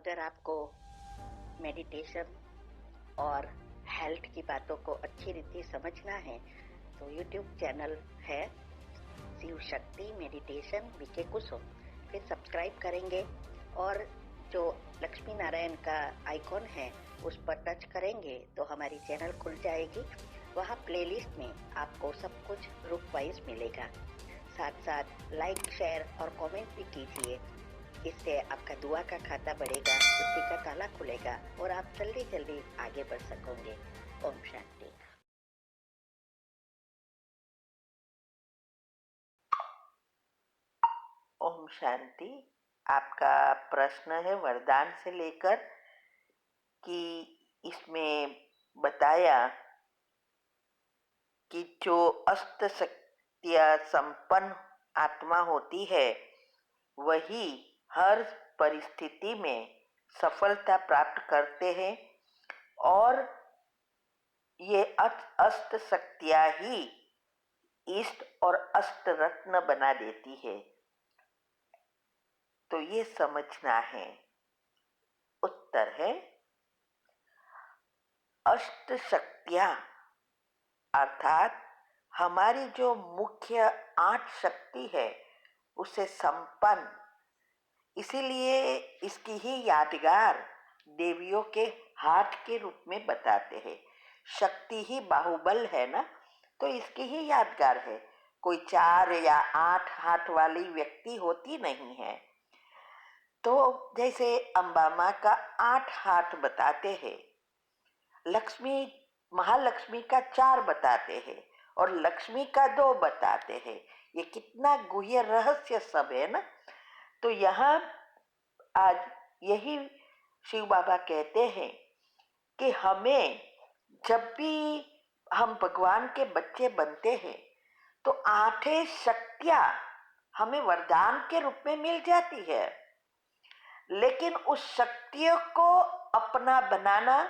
अगर आपको मेडिटेशन और हेल्थ की बातों को अच्छी रीति समझना है तो YouTube चैनल है शिव शक्ति मेडिटेशन बीके कुसुम, फिर सब्सक्राइब करेंगे और जो लक्ष्मी नारायण का आइकॉन है उस पर टच करेंगे तो हमारी चैनल खुल जाएगी। वहाँ प्लेलिस्ट में आपको सब कुछ ग्रुप वाइज मिलेगा। साथ साथ लाइक शेयर और कमेंट भी कीजिए, इससे आपका दुआ का खाता बढ़ेगा, बुद्धि का ताला खुलेगा और आप जल्दी जल्दी आगे बढ़ सकोगे। ओम शांति। ओम शांति। आपका प्रश्न है वरदान से लेकर कि इसमें बताया कि जो अष्ट शक्तियाँ संपन्न आत्मा होती है वही हर परिस्थिति में सफलता प्राप्त करते हैं और ये अष्ट शक्तियाँ ही इष्ट और अष्ट रत्न बना देती है। तो ये समझना है। उत्तर है अष्ट शक्तियाँ अर्थात हमारी जो मुख्य 8 शक्ति है उसे संपन्न, इसीलिए इसकी ही यादगार देवियों के हाथ के रूप में बताते हैं। शक्ति ही बाहुबल है ना, तो इसकी ही यादगार है। कोई 4 या 8 हाथ वाली व्यक्ति होती नहीं है। तो जैसे अंबा माँ का 8 हाथ बताते हैं, लक्ष्मी महालक्ष्मी का 4 बताते हैं और लक्ष्मी का 2 बताते हैं। ये कितना गुह्य रहस्य सब है ना। तो यहाँ आज यही शिव बाबा कहते हैं कि हमें जब भी हम भगवान के बच्चे बनते हैं तो 8 शक्तियाँ हमें वरदान के रूप में मिल जाती है, लेकिन उस शक्तियों को अपना बनाना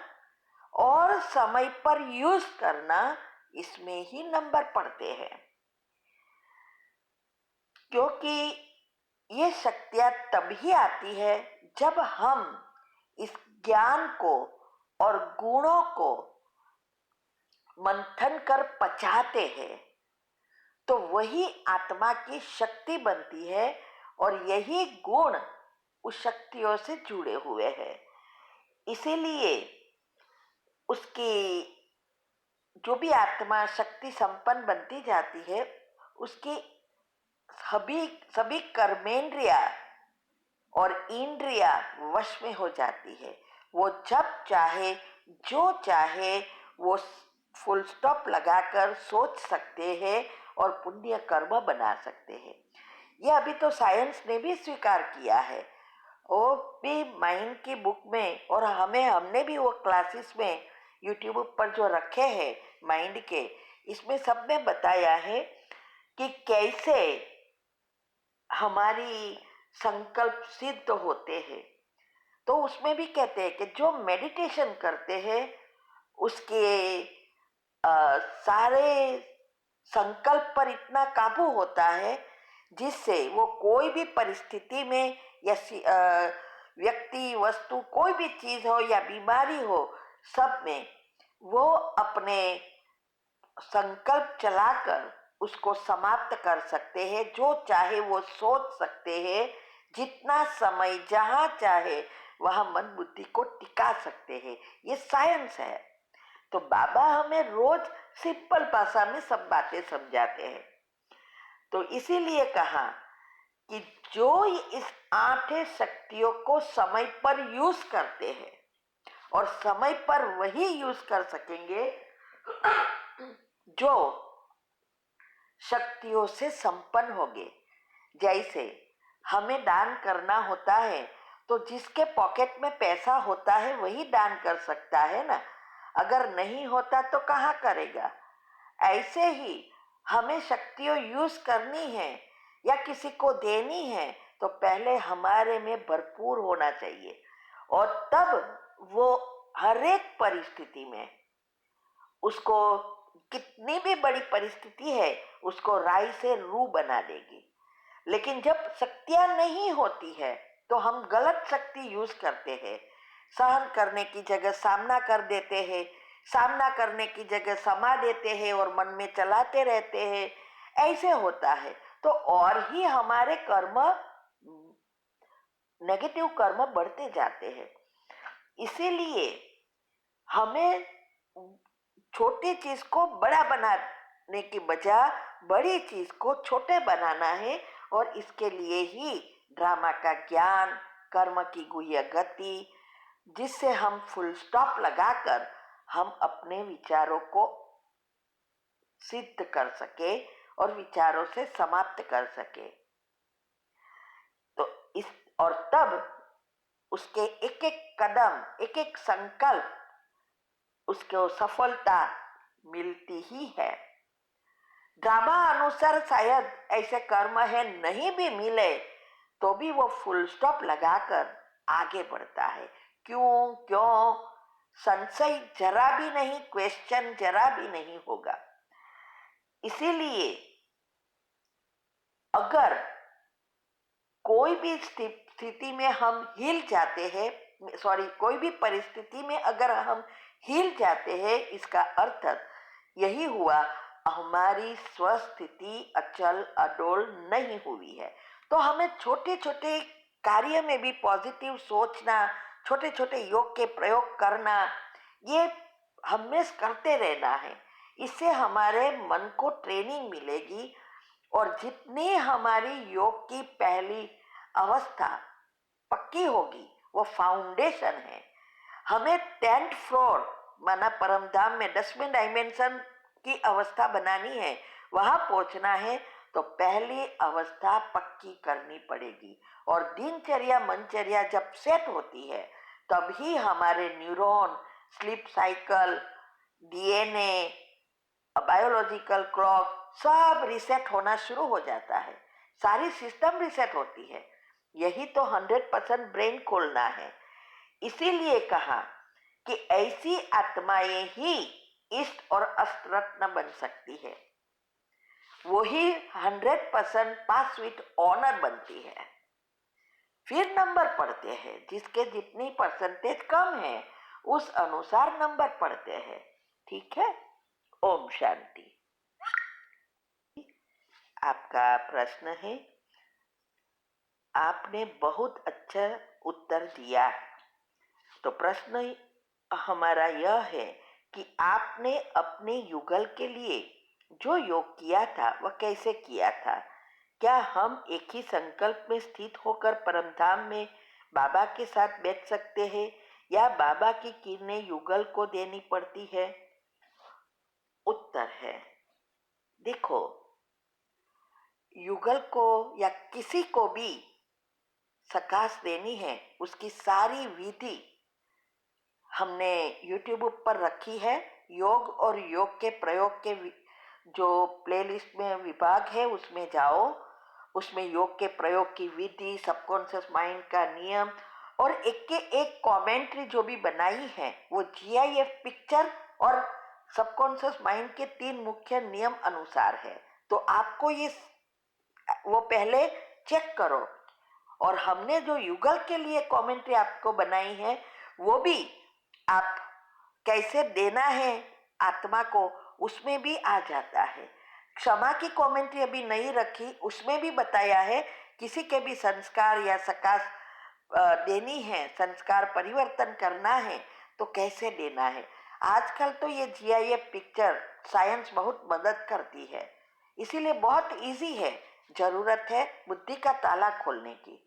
और समय पर यूज करना, इसमें ही नंबर पड़ते हैं। क्योंकि ये शक्तियाँ तभी आती है जब हम इस ज्ञान को और गुणों को मंथन कर पचाते हैं, तो वही आत्मा की शक्ति बनती है और यही गुण उस शक्तियों से जुड़े हुए हैं। इसीलिए उसकी जो भी आत्मा शक्ति संपन्न बनती जाती है उसकी सभी कर्मेंद्रिया और इंद्रिया वश में हो जाती है। वो जब चाहे जो चाहे वो फुल स्टॉप लगाकर सोच सकते हैं और पुण्य कर्म बना सकते हैं। यह अभी तो साइंस ने भी स्वीकार किया है, वो भी माइंड की बुक में, और हमने भी वो क्लासेस में यूट्यूब पर जो रखे हैं माइंड के, इसमें सब में बताया है कि कैसे हमारी संकल्प सिद्ध होते हैं। तो उसमें भी कहते हैं कि जो मेडिटेशन करते हैं उसके सारे संकल्प पर इतना काबू होता है जिससे वो कोई भी परिस्थिति में या व्यक्ति वस्तु कोई भी चीज हो या बीमारी हो, सब में वो अपने संकल्प चलाकर उसको समाप्त कर सकते हैं। जो चाहे वो सोच सकते हैं, जितना समय जहाँ चाहे वहाँ मन बुद्धि को टिका सकते हैं। ये साइंस है। तो बाबा हमें रोज सिंपल भाषा में सब बातें समझाते हैं। तो इसीलिए कहा कि जो इस 8 शक्तियों को समय पर यूज करते हैं और समय पर वही यूज कर सकेंगे जो शक्तियों से संपन्न होंगे। जैसे हमें दान करना होता है तो जिसके पॉकेट में पैसा होता है वही दान कर सकता है ना, अगर नहीं होता तो कहाँ करेगा। ऐसे ही हमें शक्तियों यूज करनी है या किसी को देनी है तो पहले हमारे में भरपूर होना चाहिए, और तब वो हर एक परिस्थिति में उसको, कितनी भी बड़ी परिस्थिति है, उसको राई से रू बना देगी। लेकिन जब शक्तियां नहीं होती है तो हम गलत शक्ति यूज करते हैं। सहन करने की जगह सामना कर देते हैं, सामना करने की जगह समा देते हैं और मन में चलाते रहते हैं। ऐसे होता है तो और ही हमारे कर्म, नेगेटिव कर्म बढ़ते जाते हैं। इसीलिए हमें छोटी चीज को बड़ा बनाने की बजाय बड़ी चीज को छोटे बनाना है, और इसके लिए ही ड्रामा का ज्ञान, कर्म की गुह्य गति, जिससे हम फुल स्टॉप लगाकर हम अपने विचारों को सिद्ध कर सके और विचारों से समाप्त कर सके। तो इस और तब उसके एक एक कदम, एक एक संकल्प, उसको सफलता मिलती ही है। ड्रामा अनुसार शायद ऐसे कर्म है नहीं भी मिले तो भी वो फुल स्टॉप लगाकर आगे बढ़ता है। क्यों क्यों संशय जरा भी नहीं, क्वेश्चन जरा भी नहीं होगा। इसीलिए अगर कोई भी स्थिति में हम हिल जाते हैं, कोई भी परिस्थिति में अगर हम हिल जाते हैं, इसका अर्थ यही हुआ हमारी स्वस्थिति अचल अडोल नहीं हुई है। तो हमें छोटे छोटे कार्य में भी पॉजिटिव सोचना, छोटे छोटे योग के प्रयोग करना, ये हमें करते रहना है। इससे हमारे मन को ट्रेनिंग मिलेगी, और जितनी हमारी योग की पहली अवस्था पक्की होगी, वो फाउंडेशन है। हमें 10th फ्लोर माना परमधाम में 10वें डायमेंशन की अवस्था बनानी है, वहां पहुंचना है, तो पहली अवस्था पक्की करनी पड़ेगी। और दिनचर्या मनचर्या जब सेट होती है तभी हमारे neuron, sleep cycle, DNA, biological clock सब रिसेट होना शुरू हो जाता है। सारी सिस्टम रिसेट होती है। यही तो 100% ब्रेन खोलना है। इसीलिए कहा कि ऐसी आत्माएं ही इष्ट और अष्ट रत्न बन सकती है, वही 100% पास विथ ऑनर बनती है। फिर नंबर पढ़ते हैं, जिसके जितनी परसेंटेज कम है उस अनुसार नंबर पढ़ते हैं। ठीक है। ओम शांति। आपका प्रश्न है, आपने बहुत अच्छा उत्तर दिया। तो प्रश्न हमारा यह है कि आपने अपने युगल के लिए जो योग किया था वह कैसे किया था? क्या हम एक ही संकल्प में स्थित होकर परमधाम में बाबा के साथ बैठ सकते हैं, या बाबा की किरणें युगल को देनी पड़ती है? उत्तर है, देखो, युगल को या किसी को भी सकाश देनी है, उसकी सारी विधि हमने YouTube पर रखी है। योग और योग के प्रयोग के जो प्लेलिस्ट में विभाग है उसमें जाओ, उसमें योग के प्रयोग की विधि, सबकॉन्शियस माइंड का नियम और एक के एक कमेंट्री जो भी बनाई है वो GIF पिक्चर और सबकॉन्शियस माइंड के 3 मुख्य नियम अनुसार है। तो आपको ये वो पहले चेक करो। और हमने जो युगल के लिए कमेंट्री आपको बनाई है वो भी आप कैसे देना है आत्मा को, उसमें भी आ जाता है। क्षमा की कमेंट्री अभी नहीं रखी, उसमें भी बताया है किसी के भी संस्कार या सकाश देनी है, संस्कार परिवर्तन करना है तो कैसे देना है। आजकल तो ये GIF पिक्चर साइंस बहुत मदद करती है, इसीलिए बहुत इजी है। जरूरत है बुद्धि का ताला खोलने की।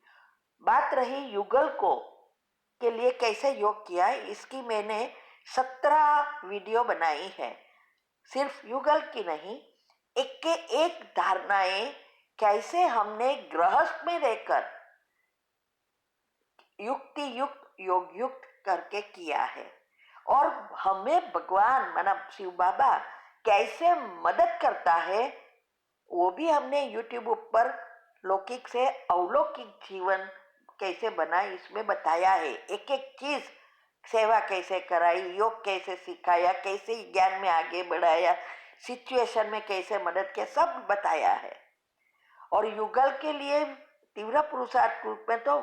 बात रही युगल को के लिए कैसे योग किया है, इसकी मैंने 17 वीडियो बनाई है। सिर्फ युगल की नहीं, एक के एक धारणाएं कैसे हमने गृहस्थ में रहकर युक्ति युक्त योग युक्त करके किया है, और हमें भगवान माना शिव बाबा कैसे मदद करता है वो भी हमने YouTube पर लौकिक से अलौकिक जीवन कैसे बनाए इसमें बताया है। एक एक चीज, सेवा कैसे कराई, योग कैसे सिखाया, कैसे ज्ञान में आगे बढ़ाया, सिचुएशन में कैसे मदद किया, सब बताया है। और युगल के लिए तीव्र पुरुषार्थ रूप में तो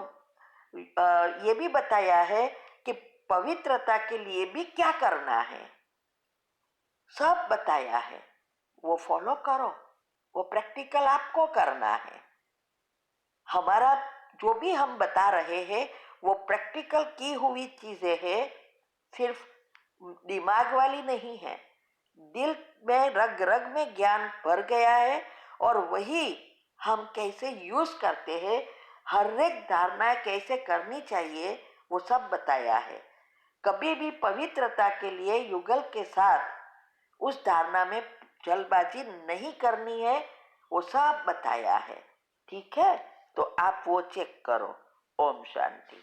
ये भी बताया है कि पवित्रता के लिए भी क्या करना है, सब बताया है। वो फॉलो करो, वो प्रैक्टिकल आपको करना है। हमारा जो भी हम बता रहे हैं वो प्रैक्टिकल की हुई चीजें हैं, सिर्फ दिमाग वाली नहीं है। दिल में रग रग में ज्ञान भर गया है और वही हम कैसे यूज करते हैं, हर एक धारणा कैसे करनी चाहिए, वो सब बताया है। कभी भी पवित्रता के लिए युगल के साथ उस धारणा में जल्दबाजी नहीं करनी है, वो सब बताया है। ठीक है, तो आप वो चेक करो। ओम शांति।